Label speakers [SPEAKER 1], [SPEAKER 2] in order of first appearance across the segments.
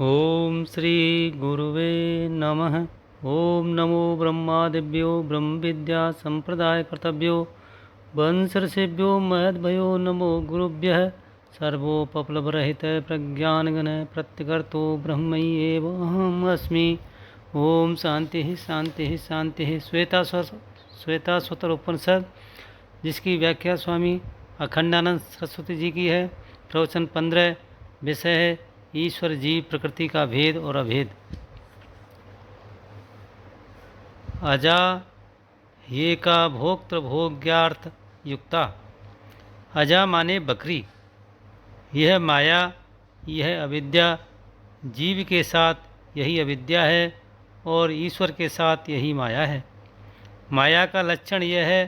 [SPEAKER 1] ओम श्री गुरुवे नमः। ओम नमो ब्रह्मादिभ्यो ब्रह्म विद्या संप्रदाय कर्तव्यो वंश ऋषिभ्यो महद्भयो नमो गुरुभ्यः। सर्वोपप्लवरहित प्रज्ञानगण प्रत्यगर्तो ब्रह्मैव एवं अस्मि। ओम शांति शांति शांति। श्वेताश्वतर उपनिषद, जिसकी व्याख्या स्वामी अखंडानंद सरस्वती जी की है। प्रवचन 15। विषय है ईश्वर जीव प्रकृति का भेद और अभेद। अजा ये का भोक्तृ भोग्यार्थ युक्ता। अजा माने बकरी। यह माया, यह अविद्या, जीव के साथ यही अविद्या है और ईश्वर के साथ यही माया है। माया का लक्षण यह है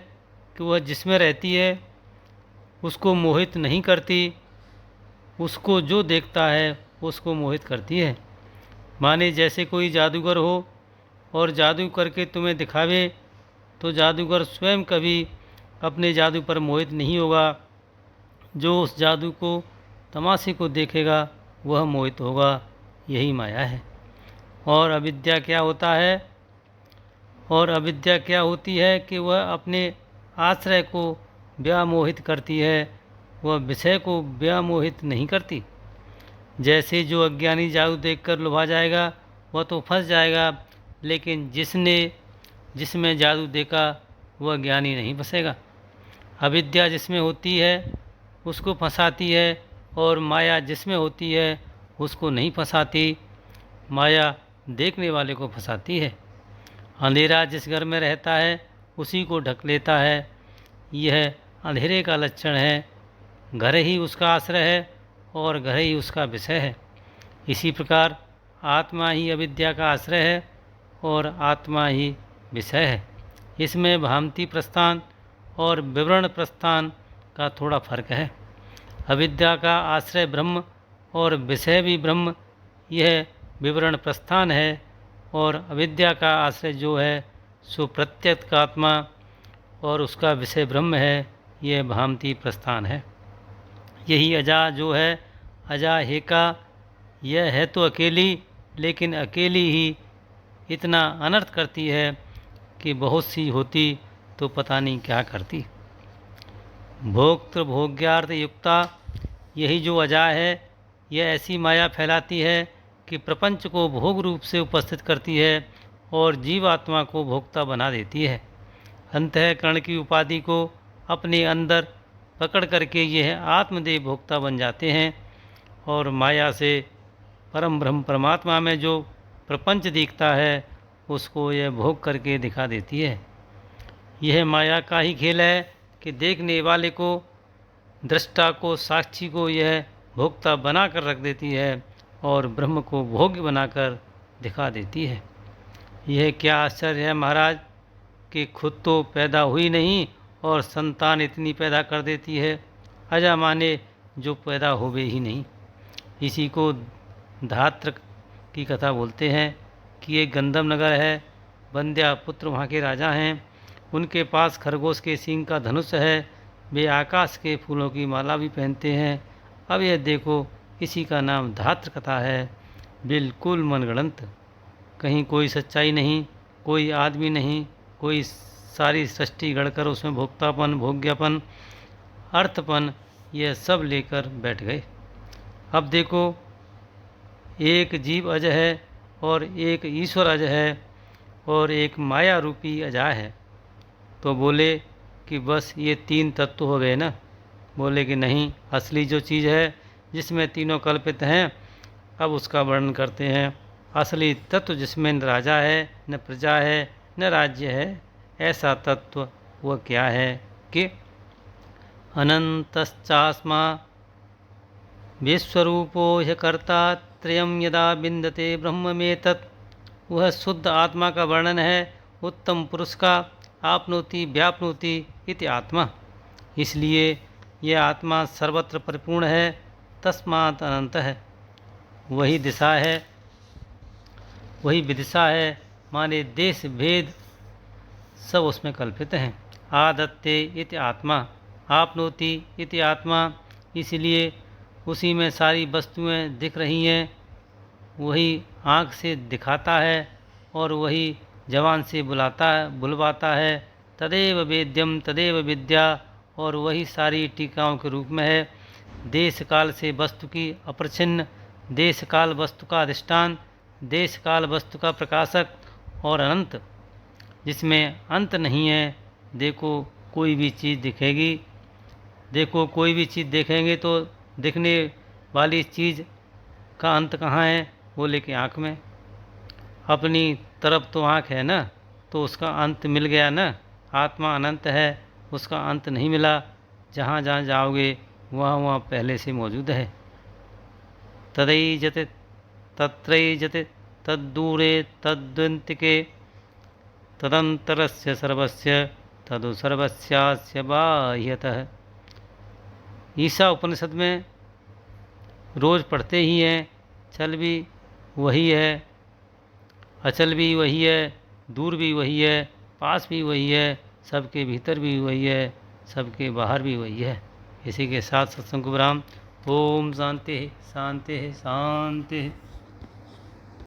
[SPEAKER 1] कि वह जिसमें रहती है उसको मोहित नहीं करती, उसको जो देखता है उसको मोहित करती है। माने जैसे कोई जादूगर हो और जादू करके तुम्हें दिखावे तो जादूगर स्वयं कभी अपने जादू पर मोहित नहीं होगा। जो उस जादू को, तमाशे को देखेगा वह मोहित होगा। यही माया है। और अविद्या क्या होता है? और अविद्या क्या होती है कि वह अपने आश्रय को व्यामोहित करती है, वह विषय को व्यामोहित नहीं करती। जैसे जो अज्ञानी जादू देखकर लुभा जाएगा वह तो फंस जाएगा, लेकिन जिसमें जादू देखा वह ज्ञानी नहीं फंसेगा। अविद्या जिसमें होती है उसको फंसाती है और माया जिसमें होती है उसको नहीं फंसाती। माया देखने वाले को फंसाती है। अंधेरा जिस घर में रहता है उसी को ढक लेता है। यह अंधेरे का लक्षण है। घर ही उसका आश्रय है और घर ही उसका विषय है। इसी प्रकार आत्मा ही अविद्या का आश्रय है और आत्मा ही विषय है। इसमें भ्रांति प्रस्थान और विवरण प्रस्थान का थोड़ा फर्क है। अविद्या का आश्रय ब्रह्म और विषय भी ब्रह्म, यह विवरण प्रस्थान है। और अविद्या का आश्रय जो है सो प्रत्यक्ष आत्मा और उसका विषय ब्रह्म है, यह भ्रांति प्रस्थान है। यही अजा जो है, अजा हे का, यह है तो अकेली, लेकिन अकेली ही इतना अनर्थ करती है कि बहुत सी होती तो पता नहीं क्या करती। भोक्तृ भोग्यार्थ युक्ता, यही जो अजा है यह ऐसी माया फैलाती है कि प्रपंच को भोग रूप से उपस्थित करती है और जीवात्मा को भोक्ता बना देती है। अंतःकरण की उपाधि को अपने अंदर पकड़ करके यह आत्मदेव भोक्ता बन जाते हैं और माया से परम ब्रह्म परमात्मा में जो प्रपंच दिखता है उसको यह भोग करके दिखा देती है। यह माया का ही खेल है कि देखने वाले को, दृष्टा को, साक्षी को यह भोक्ता बनाकर रख देती है और ब्रह्म को भोग्य बनाकर दिखा देती है। यह क्या आश्चर्य है महाराज कि खुद तो पैदा हुई नहीं और संतान इतनी पैदा कर देती है। अजा माने जो पैदा होवे ही नहीं। इसी को धात्र की कथा बोलते हैं कि एक गंधम नगर है, बंध्या पुत्र वहाँ के राजा हैं। उनके पास खरगोश के सींग का धनुष है। वे आकाश के फूलों की माला भी पहनते हैं। अब यह देखो, इसी का नाम धात्र कथा है। बिल्कुल मनगढ़ंत, कहीं कोई सच्चाई नहीं, कोई आदमी नहीं, कोई सारी सृष्टि गढ़कर उसमें भोक्तापन, भोग्यपन, अर्थपन, यह सब लेकर बैठ गए। अब देखो, एक जीव अज है और एक ईश्वर अज है और एक माया रूपी अजा है। तो बोले कि बस ये तीन तत्व हो गए ना? बोले कि नहीं, असली जो चीज़ है जिसमें तीनों कल्पित हैं, अब उसका वर्णन करते हैं। असली तत्व जिसमें न राजा है, न प्रजा है, न राज्य है, ऐसा तत्व वह क्या है कि अनंतश्चास्मा विश्वरूपो ह्य कर्ता त्रयं यदा बिंदते ब्रह्म में तत्। वह शुद्ध आत्मा का वर्णन है, उत्तम पुरुष का। आपनोति व्यापनोति इति आत्मा। इसलिए यह आत्मा सर्वत्र परिपूर्ण है, तस्मात् अनंत है। वही दिशा है, वही विदिशा है, माने देश भेद सब उसमें कल्पित हैं। आदत्ते इति आत्मा, आपनोति इति आत्मा। इसलिए उसी में सारी वस्तुएं दिख रही हैं। वही आँख से दिखाता है और वही जवान से बुलवाता है। तदेव वेद्यम तदेव विद्या, और वही सारी टीकाओं के रूप में है। देश काल से वस्तु की अपरिछिन्न, देश काल वस्तु का अधिष्ठान, देश काल वस्तु का प्रकाशक और अनंत, जिसमें अंत नहीं है। देखो कोई भी चीज़ दिखेगी, देखो कोई भी चीज़ देखेंगे तो दिखने वाली चीज़ का अंत कहाँ है? बोले कि आँख में। अपनी तरफ तो आँख है ना, तो उसका अंत मिल गया ना। आत्मा अनंत है, उसका अंत नहीं मिला। जहाँ जहाँ जाओगे वहाँ वहाँ पहले से मौजूद है। तदैजते तत्रैजते तद्दूरे तद्वन्तिके तदंतरस्य सर्वस्य तदु सर्वस्यास्य बाह्यतः। ईसा उपनिषद में रोज़ पढ़ते ही हैं। चल भी वही है, अचल भी वही है, दूर भी वही है, पास भी वही है, सबके भीतर भी वही है, सबके बाहर भी वही है। इसी के साथ सत्संग को विराम। ओम शांति शांति शांति।